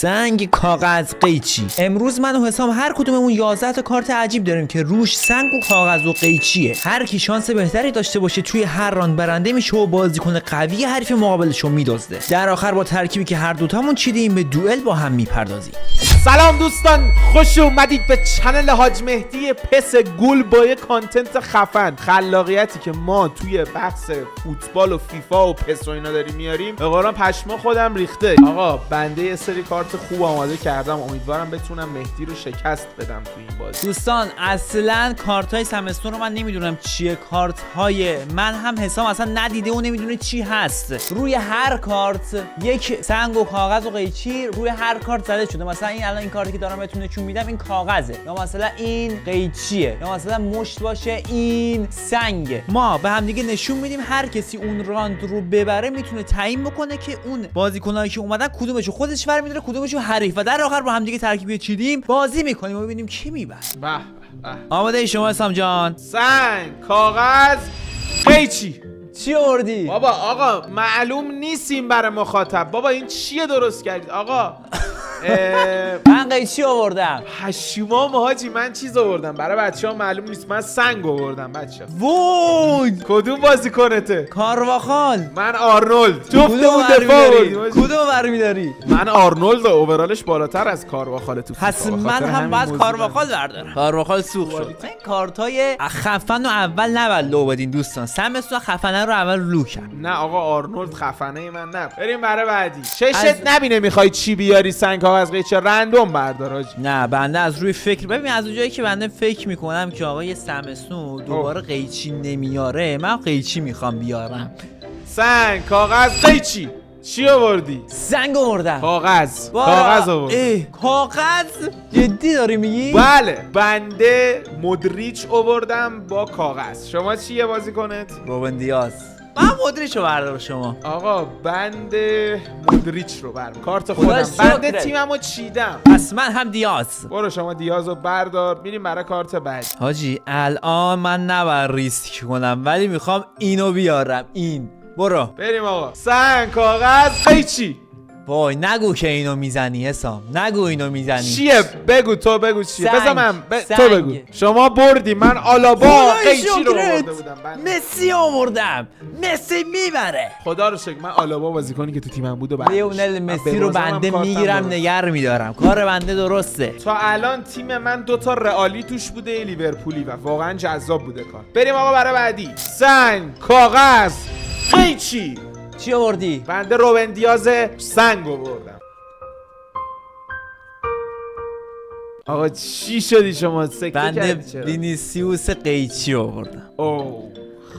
سنگ، کاغذ، قیچی. امروز من و حسام هر کدوممون 11 تا کارت عجیب داریم که روش سنگ و کاغذ و قیچیه. هر کی شانس بهتری داشته باشه توی هر راند برنده میشه و بازیکن قوی حریف مقابلشو میدزده. در آخر با ترکیبی که هر دوتامون چیدیم به دوئل با هم میپردازیم. سلام دوستان، خوش اومدید به چنل حاج مهدی پس گل با یه کانتنت خفن. خلاقیتی که ما توی بحث فوتبال و فیفا و پس و اینا داریم میاریم به قرآن پشما خودم ریخته. آقا بنده یه سری کارت خوب آماده کردم، امیدوارم بتونم مهدی رو شکست بدم توی این بازی. دوستان اصلا کارت های سمستون رو من نمیدونم چیه. کارت های من هم حسام اصلا ندیده و نمیدونه چی هست. روی هر کارت یک سنگ و کاغذ و قیچی روی هر کارت زده شده. مثلا این الان این کارتی که دارم بهتون نشون میدم این کاغذه، یا مثلا این قیچیه، یا مثلا مشت باشه این سنگه. ما به هم دیگه نشون میدیم، هر کسی اون راند رو ببره میتونه تعیین بکنه که اون بازیکنایی که اومدن کدومشو خودش برمی‌داره کدومشو حریف، و در آخر با هم دیگه ترکیبی چیدیم بازی میکنیم و ببینیم کی میبره. به آماده ای شما حسام جان؟ سنگ، کاغذ، قیچی. چی آوردی؟ بابا آقا معلوم نیستیم برای مخاطب. بابا این چیه درست کردید آقا؟ من قیچی آوردم. پشمام حاجی، من چیز آوردم برای بچه‌ها معلوم نیست. من سنگ آوردم بچه‌ها. وای کدوم بازیکنته؟ کارواخال. من آرنولد. جفتمون دفاع آوردیم. کدوم برمی‌داری؟ من آرنولد اوورالش بالاتر از کارواخال تو پس من هم باید کارواخال بردارم. کارواخال سوخت شد. این کارتای خفن رو اول نباید لو بدین دوستان. سمستون خفنه رو اول لو کرد. نه آقا آرنولد خفنه من نه. بریم برای بعدی. چشت نبینه میخوای چی بیاری؟ سنگ کاغذ قیچی رندوم بردار حاجی. نه بنده از روی فکر، ببین از اونجایی که بنده فکر میکنم که آقا یه سمسون دوباره قیچی نمیاره، من قیچی میخوام بیارم. سنگ کاغذ قیچی. چی آوردی؟ سنگ آوردم. کاغذ آوردی. کاغذ؟ جدی داری میگی؟ بله بنده مودریچ آوردم با کاغذ. شما چیه بازیکنت؟ روبن دیاز. من مودریچ رو بردار. شما آقا بنده مودریچ رو بردار. کارت خودم بنده تیممو چیدم. پس من هم دیاز. برو شما دیاز رو بردار. میریم برای کارت بعد. حاجی الان من نباید ریسک کنم ولی میخوام اینو بیارم. این برو بریم آقا. سنگ کاغذ قیچی. وای نگو که اینو میزنی حسام، نگو اینو میزنی. چیه؟ بگو تو بگو چیه. بذار من سنگ. تو بگو. شما بردی، من آلابا قیچی رو آورده بودم. مسی آوردم. مسی میبره. خدا رو شکر من آلابا بازیکنی که تو تیمم بود و بعد لیونل مسی رو بنده میگیرم نگر میدارم. کار بنده درسته. تا الان تیم من 2 تا رئالی توش بوده، لیورپولی، و واقعا جذاب بوده کار. بریم آقا برای بعدی. سنگ کاغذ قیچی. چی آوردی؟ بنده روبن دیاز سنگ آوردم. آقا چی شدی شما؟ سکته بنده کردی چرا؟ وینیسیوس قیچی آوردم. اوه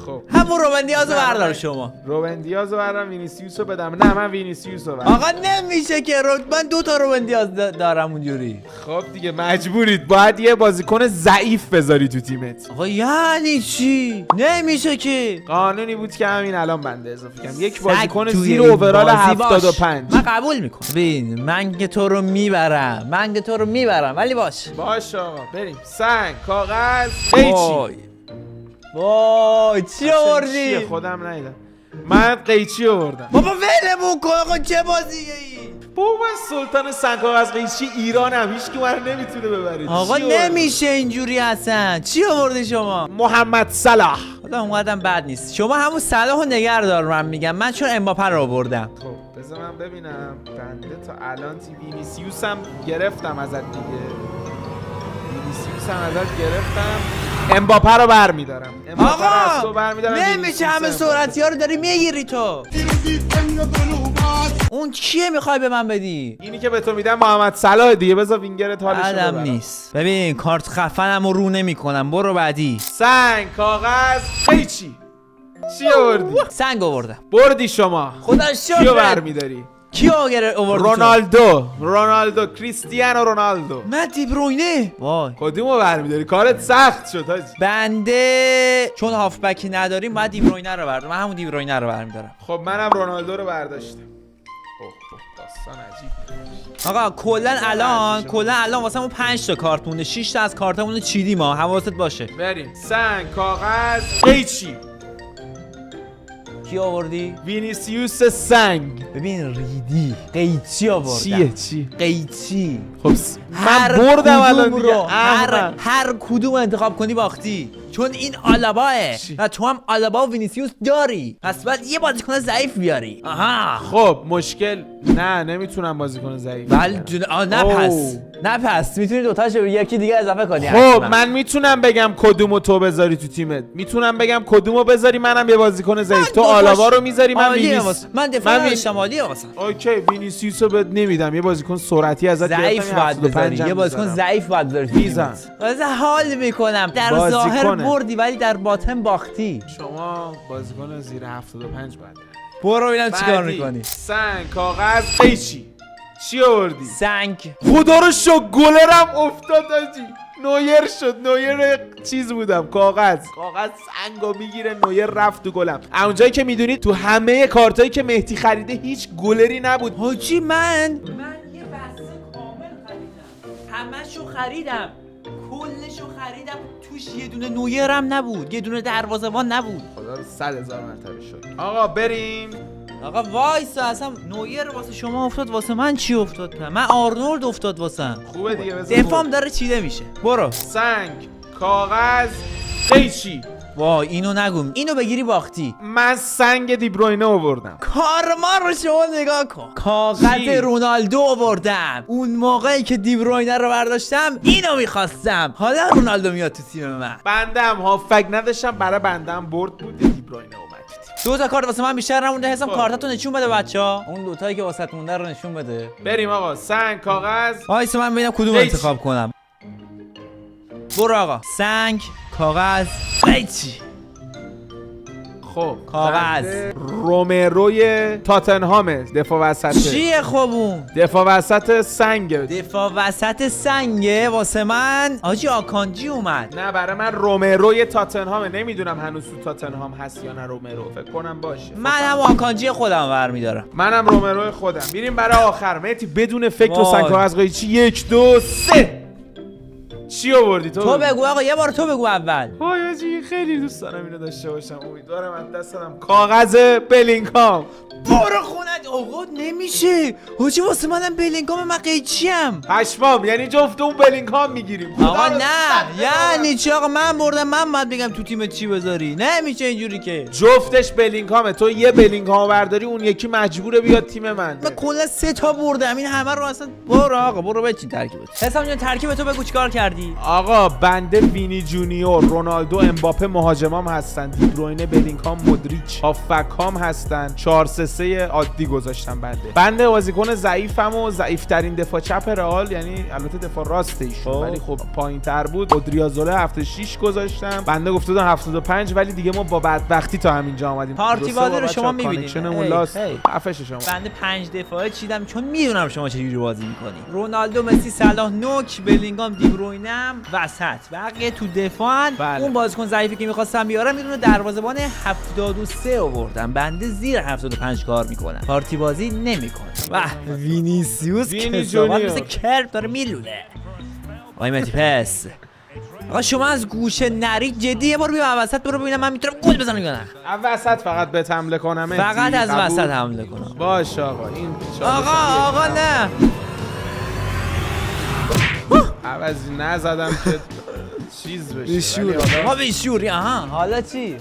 خب همون روبن دیاز رو بردار شما. روبن دیاز رو بردارم، وینیسیوس رو بدم. نه من وینیسیوس رو بدم. آقا نمیشه که من 2 تا روبن دیاز دارم اونجوری. خب دیگه مجبورید، باید یه بازیکن ضعیف بذاری تو تیمت. آقا یعنی چی؟ نمیشه که. قانونی بود که همین الان بنده اضافه کردم. یک بازیکن زیر اوورال 75. من قبول میکنم. ببین من که تو رو میبرم ولی باش آقا. بریم. سنگ کاغذ قیچی. وای چی آوردی؟ خودم ندیدم. من قیچی آوردم. بابا ولمون کن آقا، چه بازیه ای؟ بابا من سلطان سنگ کاغذ قیچی ایرانم، هیچ کی منو نمیتونه ببره. آقا نمیشه اینجوری اصلا. چی آوردی شما؟ محمد صلاح. خدا اونقدرم بد نیست. شما همون صلاحو نگه دار. من میگم من چون امباپه رو آوردم. خب بذار من ببینم. بنده تا الان وینیسیوس هم گرفتم ازت دیگه. وینیسیوس هم ازت گرفتم. امباپه رو برمیدارم. آقا نمیشه همه سرعتی ها رو داری میگیری تو. اون کیه میخوای به من بدی؟ اینی که به تو میدم محمد صلاح دیگه. بذار وینگرت حالش رو ببرم نیست. ببین کارت خفنم رو نمیکنم. برو بعدی. سنگ کاغذ قیچی. چی آوردی؟ سنگ آوردم. بردی شما. خدا شکر. کیو برمیداری؟ کیو آوردی؟ رونالدو کریستیانو رونالدو. من دیبروینه. وای کدومو برمیداری؟ کارت سخت شد حاجی. بنده چون هافبکی نداریم باید دیبروینه رو بردارم. من همون دیبروینه رو برمیدارم. خب منم رونالدو رو برداشتم. داستان عجیب. آقا کلا الان واسمون 5 تا کارت مونده. 6 تا از کارتامون رو چیدیم حواست باشه. بریم. سنگ کاغذ قیچی. کی آوردی؟ وینیسیوس سنگ. ببین ریدی قیچی آوردم. چی؟ قیچی. خب من بردم الان دیگه. هر کدوم انتخاب کنی باختی، چون این آلاباه و تو هم آلابا و وینیسیوس داری، پس باید یه بازیکن ضعیف بیاری. آها خب مشکل نه، نمیتونم بازیکن ضعیف ولی نه پس میتونی دوتاشو یکی دیگه اضافه کنی. خب من میتونم بگم کدومو تو بذاری تو تیمت، میتونم بگم کدومو بذاری منم یه بازیکن ضعیف. تو آلابا رو میذاری، من وینیسیوس. من دفاع شمالی واسه. اوکی وینیسیوسو بهت نمیدم، یه بازیکن سرعتی ازت ضعیف باید بذاری، یه بازیکن ضعیف باید بذاری. میزن واسه حال میکنم در ظاهر بردی ولی در باطن باختی. شما بازیکن زیر 75 باید. برو ببینم چیکار میکنی. سنگ کاغذ قیچی. چی آوردی؟ سنگ. خدا رو شو گلرم افتاد آجی. نویر شد، نویر چیز بودم. کاغذ سنگو میگیره، نویر رفت تو گلم. اونجایی که میدونید تو همه کارتایی که مهدی خریده هیچ گلری نبود. حاجی من یه بسته کامل خریدم، همشو خریدم، کلشو خریدم، توش یه دونه نویرم نبود، یه دونه دروازه‌بان نبود. خدا رو 100,000 مرتبه شکر. آقا بریم. آقا وایسا، اصلا نویر واسه شما افتاد، واسه من چی افتاد؟ من آرنولد افتاد واسم. خوبه دیگه، بذار دفاعم داره چیده میشه. برو. سنگ کاغذ قیچی. وای اینو نگو، اینو بگیری باختی. من سنگ دیبروینه آوردم. کارما رو شما نگاه کن. کاغذ رونالدو آوردم. اون موقعی که دیبروینه رو برداشتم اینو میخواستم. حالا رونالدو میاد تو تیم من. بندم هافک نداشتم، برای بندم برد بود، دیبروینه اومد. دو تا کارت واسه من بیشتر نمونده. حسام کارتاتو نشون بده بچه‌ها. اون دو تایی که واسط مونده رو نشون بده. بریم آقا. سنگ کاغذ. وایس من ببینم کدوم انتخاب کنم. برو آقا. سنگ کاغذ قیچی. خب کاغذ. رومروی تاتنهام دفاع وسط. چیه خوبون؟ دفاع وسط سنگ. دفاع وسط سنگه واسه من. آجی آکانجی اومد. نه برای من رومروی تاتنهام. نمیدونم هنوز تو تاتنهام هست یا نه رومرو، فکر کنم باشه. من هم آکانجی خودم برمیدارم. منم رومروی خودم. میریم برای آخر. مهدی بدون فکر و سنگ کاغذ قیچی. 1 2 3. چی آوردی تو؟ بگو آقا، یه بار تو بگو اول. وای آجی خیلی دوست دارم اینو داشته باشم. امیدوارم از دست دادم. کاغذ بلینگهام. برو خونت. آقا نمیشه حاجی، واسه منم بلینگهام، من قیچیم. پشمام، یعنی جفت اون بلینگهام میگیریم. آقا نه یعنی چی آقا؟ من بردم، من باید بگم تو تیمت چی بذاری. نمیشه اینجوری که. جفتش بلینگهامه. تو یه بلینگهام برداری، اون یکی مجبوره بیاد تیم من کلا 3 تا بردم، این همه رو اصلا. برو آقا برو بچین ترکیبت. حسام جان ترکیب تو بگو چیکار کردی؟ آقا بنده وینی جونیور، رونالدو، امباپه مهاجمام هستن، دیبروینه، بلینگهام، مودریچ هافبکام هستن. 4-3-3 عادی گذاشتم. بنده بازیکن ضعیفم و ضعیف‌ترین دفاع چپ رئال، یعنی البته دفاع راست ایشون، ولی خب پایین‌تر بود. اودریازوله 76 گذاشتم. بنده گفته بودم 75، ولی دیگه ما با بدبختی تا همینجا اومدیم. پارتی بازی رو شما می‌بینید. کانکشنمون لاست. حرفش شما. بنده 5 دفاعه چیدم چون میدونم شما چجوری بازی می‌کنی. رونالدو، مسی، صلاح، نوک، بلینگهام، دیبروینه وسط، بقیه تو دفاعن. اون بازیکن ضعیفی که می‌خواستم بیارم میدونه دروازه‌بان 73 آوردم. بنده زیر 75 کار می‌کنم. پارتی بازی نمی‌کنه. واه وینیسیوس کسابت مثل کرب داره میلوله. آقای مهدی پس آقا شما از گوشه نری جدی یه بار بیا وسط، برو ببینم من میتونم گل بزنم یا نه. وسط فقط بهت حمله کنم. فقط از وسط حمله کنم. باشه آقا. این آقا نه عوضی نزدم که چیز بشه. بیشوری. حالا چی؟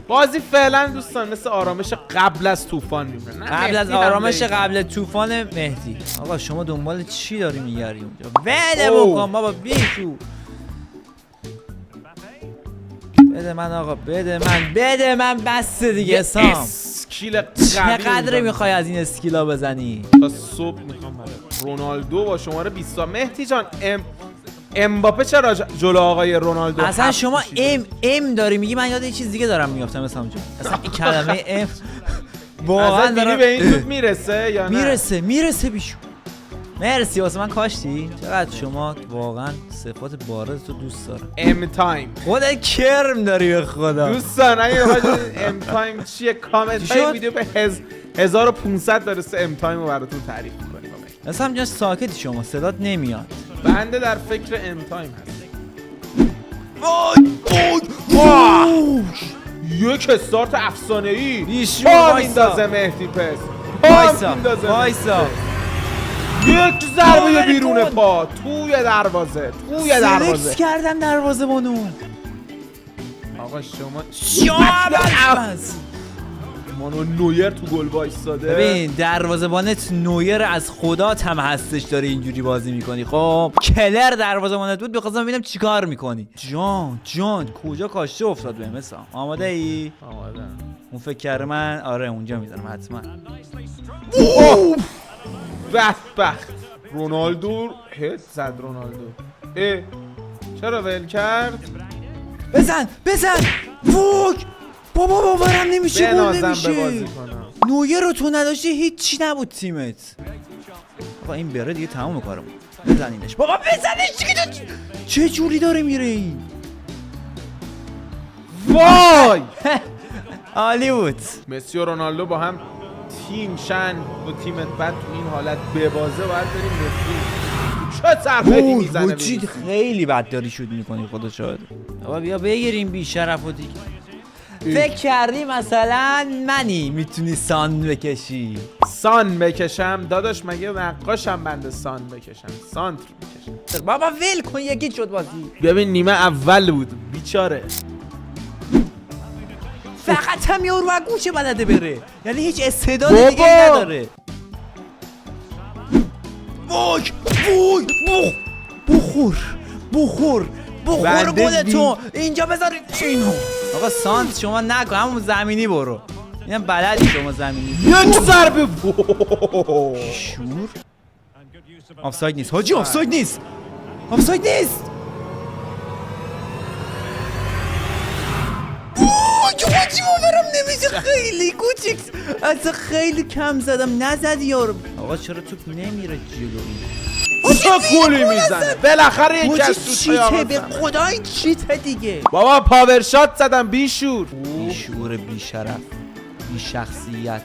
بازی فعلا دوستان مثل آرامش قبل از طوفان میمونه. قبل از آرامش قبل طوفان مهدی. آقا شما دنبال چی داری میگردی اونجا؟ بده بکن بابا بیشو. بده من آقا، بده من بس دیگه. سام اسکیل چقدر میخوای از این اسکیلا بزنی؟ تا صبح میخوام. رونالدو با شماره 20. مهدی جان امباپه چرا جلو آقای رونالدو؟ اصلا شما ام داری میگی، من یاد یه چیز دیگه دارم میافتم. مثلا اصلا این کلمه ام واقعا داره به این زود میرسه یا نه؟ میرسه بیشو. مرسی واسه من کاشتی. چقدر شما واقعا صفات بارز تو دوست دارم. ام تایم خودت کرم داری به خدا. دوستان اگه ام تایم چیه کامنت های ویدیو به 1500 درسته ام تایم رو براتون تعریف می‌کنیم. اصلا جا ساکتی، شما صدات نمیاد. بنده در فکر ام تایم هست. یک استارت افسانه‌ای. بیشور پا وایسا. میندازه مهدی پس. پا وایسا میندازه. وایسا یک ضربه باور بیرون کن. پا توی دروازه. توی دروازه. سلکت کردم دروازه بانو آقا شما شاباش مانو نویر تو گل وایساده. ببین دروازه‌بانت نویر از خدات هم هستش داره اینجوری بازی میکنی. خب کلر دروازه‌بانت بود بخواستم ببینم چیکار میکنی. جان کجا کاشته افتاد به مثلا. آماده ای؟ آماده. اون فکر کرده من آره اونجا میذارم حتما. بدبخت رونالدو هد زد رونالدو. چرا ول کرد؟ بزن فوک بابا باورم نمیشه گل بنازم به نمیشه. بازی کنم. نویر رو تو نداشتی هیچی نبود تیمت. آقا این بره دیگه تمام کارم. بزنینش بابا بزنش دیگه. چه جوری داره میره این؟ وای عالی بود. مسی و رونالدو با هم تیم شن و تیمت بعد تو این حالت به بازه باید بریم مسی چه ترفیعی میزنه. وجود خیلی بد داری شد میکنی خدا شاهد. بابا بیا بگیریم بی شرف و دیگه. فکر کردی مثلا منی میتونی سان بکشی؟ سان بکشم داداش مگه نقاشم بنده سان بکشم سانتر بکشم. بابا ول کن یکی شد بازی. ببین نیمه اول بود بیچاره. فقط هم یارو از گوشه بلده بره یعنی هیچ استعداد بابا. دیگه نداره. وای بخور بنده گل تو اینجا بذار اینو. آقا سانت شما نکن همون زمینی برو. اینم بلدی شما زمینی. یک ضربه شور آفساید نیست حاجی آفساید نیست. حاجی باورم نمیشه خیلی کوچیک اصلا خیلی کم زدم نزدی یارو. آقا چرا توپ نمیره جلو این؟ چه گلی میزنه بالاخره یک از تو چیته به خدا این چیته دیگه. بابا پاور شات زدم بیشور. بیشور بی شرف بی شخصیت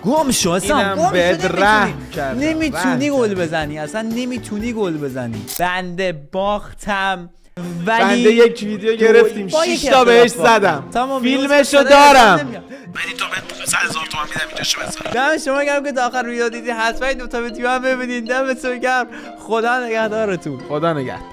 گم شو اصلا اینم گم بهت شو رحم کردم. نمیتونی رحم گل کردم. بزنی اصلا نمیتونی گل بزنی. بنده باختم ولی بنده یک ویدیو گرفتیم با 6 یک تا بهش اختلاف باختم. زدم تمام فیلمشو ویدیوز دارم. نمیاد. بدی تو بهت 100,000 تومان میدم اینجا شو بذار. دم شما گرم که تا آخر ویدیو دیدی حتما این دو تا ویدیو هم ببینید. دمتون گرم خدا نگهدارتون. خدا نگهدار.